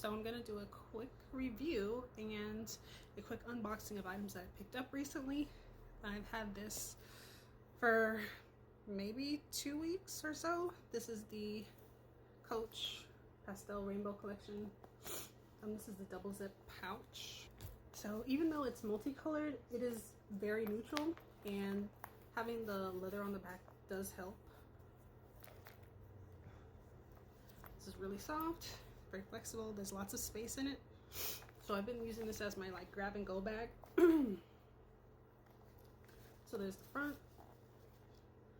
So I'm gonna do a quick review and a quick unboxing of items that I picked up recently. I've had this for maybe 2 weeks or so. This is the Coach Pastel Rainbow Collection. This is the double zip pouch. So even though it's multicolored, it is very neutral, and having the leather on the back does help. This is really soft, very flexible. There's lots of space in it. So I've been using this as my like grab and go bag. So there's the front.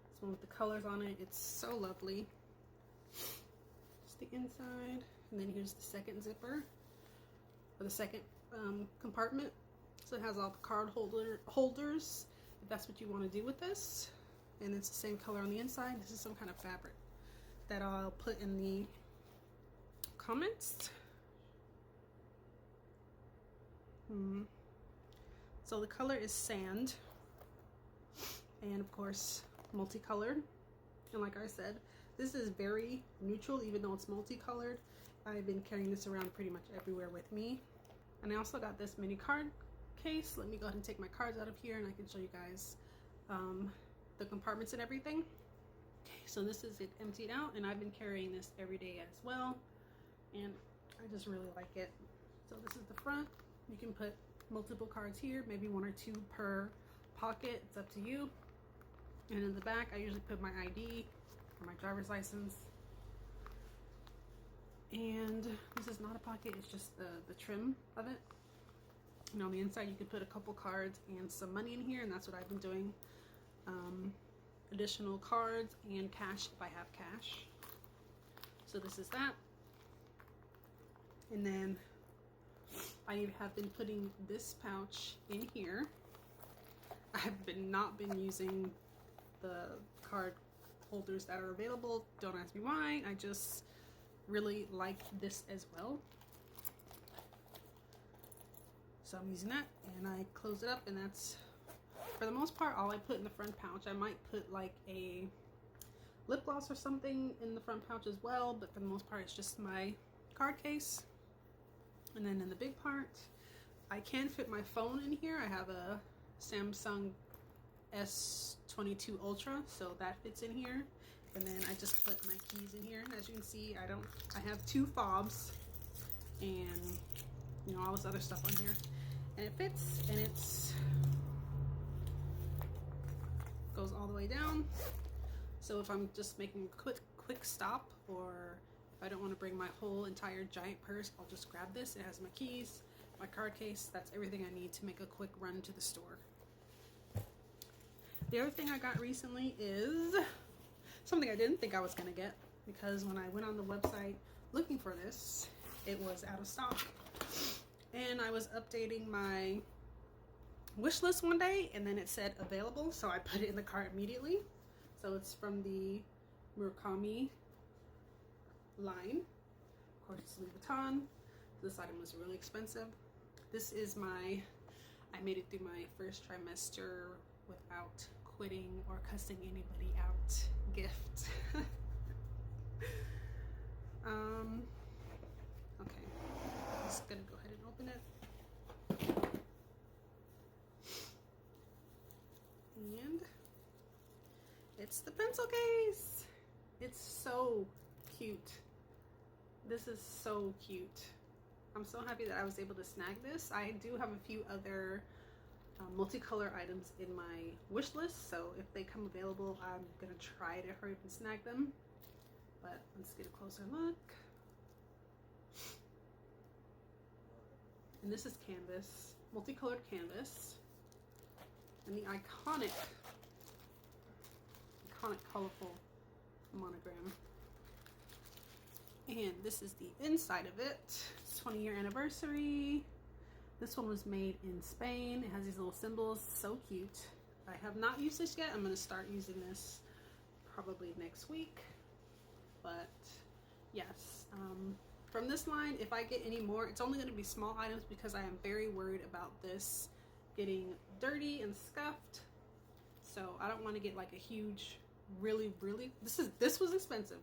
This one with the colors on it. It's so lovely. It's the inside, and then here's the second zipper, or the second compartment. So it has all the card holders, if that's what you want to do with this. And it's the same color on the inside. This is some kind of fabric that I'll put in the comments. So the color is sand, and of course multicolored. And like I said, this is very neutral even though it's multicolored. I've been carrying this around pretty much everywhere with me. And I also got this mini card case. Let me go ahead and take my cards out of here and I can show you guys the compartments and everything. Okay, so this is it emptied out, and I've been carrying this every day as well, and I just really like it. So this is the front. You can put multiple cards here, maybe 1 or 2 per pocket. It's up to you. And in the back, I usually put my ID or my driver's license. And this is not a pocket, it's just the trim of it. And on the inside, you can put a couple cards and some money in here, and that's what I've been doing. Additional cards and cash if I have cash. So this is that. And then I have been putting this pouch in here. I have not been using the card holders that are available. Don't ask me why. I just really like this as well. So I'm using that, and I close it up, and that's for the most part all I put in the front pouch. I might put like a lip gloss or something in the front pouch as well, but for the most part it's just my card case. And then in the big part, I can fit my phone in here. I have a Samsung S22 Ultra, so that fits in here. And then I just put my keys in here. As you can see, I have 2 fobs and you know, all this other stuff on here, and it fits, and it's goes all the way down. So if I'm just making a quick stop, or if I don't want to bring my whole entire giant purse, I'll just grab this. It has my keys, my card case. That's everything I need to make a quick run to the store. The other thing I got recently is something I didn't think I was gonna get, because when I went on the website looking for this, it was out of stock. And I was updating my wish list one day, and then it said available, so I put it in the cart immediately. So it's from the Murakami line. Of course, it's vuitton. This item was really expensive. This is I made it through my first trimester without quitting or cussing anybody out gift. Okay, I'm just gonna go ahead and open it. And it's the pencil case. It's so cute. This is so cute. I'm so happy that I was able to snag this. I do have a few other multicolor items in my wish list, so if they come available, I'm gonna try to hurry up and snag them. But let's get a closer look. And this is canvas, multicolored canvas, and the iconic colorful monogram. And this is the inside of it. It's 20-year anniversary. This one was made in Spain. It has these little symbols, so cute. I have not used this yet. I'm gonna start using this probably next week. But yes, from this line, if I get any more, it's only going to be small items, because I am very worried about this getting dirty and scuffed. So I don't want to get like a huge, really this was expensive.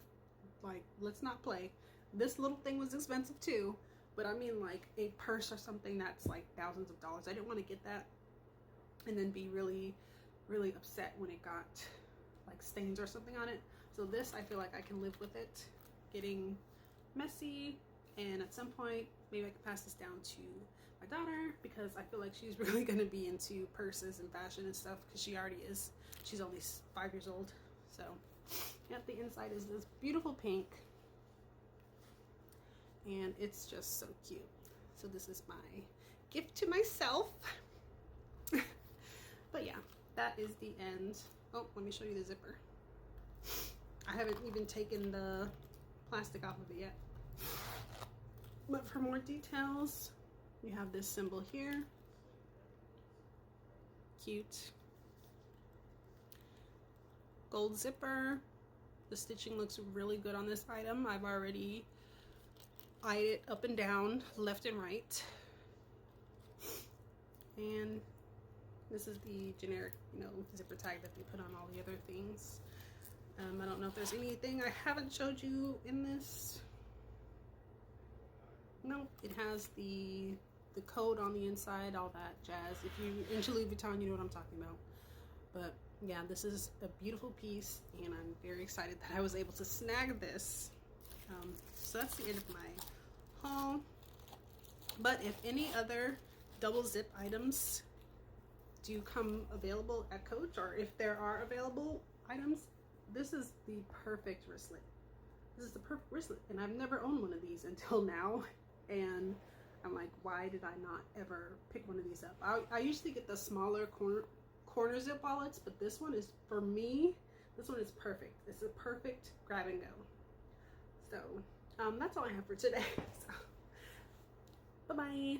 Like, let's not play. This little thing was expensive too, but I mean like a purse or something that's like thousands of dollars. I didn't want to get that and then be really, really upset when it got like stains or something on it. So this, I feel like I can live with it getting messy, and at some point maybe I could pass this down to my daughter, because I feel like she's really going to be into purses and fashion and stuff, because she already is. She's only 5 years old. So yep, the inside is this beautiful pink, and it's just so cute. So this is my gift to myself. But yeah, that is the end. Oh, let me show you the zipper. I haven't even taken the plastic off of it yet. But for more details, you have this symbol here. Cute. Gold zipper. The stitching looks really good on this item. I've already eyed it up and down, left and right. And this is the generic, you know, zipper tag that they put on all the other things. I don't know if there's anything I haven't showed you in this. No, it has the code on the inside, all that jazz. If you're into Louis Vuitton, you know what I'm talking about. But yeah, this is a beautiful piece, and I'm very excited that I was able to snag this. So that's the end of my haul. But if any other double zip items do come available at Coach, or if there are available items, this is the perfect wristlet. This is the perfect wristlet, and I've never owned one of these until now, and I'm like, why did I not ever pick one of these up? I usually get the smaller corner zip wallets, but this one is, for me, this one is perfect. It's a perfect grab and go. So that's all I have for today. So, bye-bye.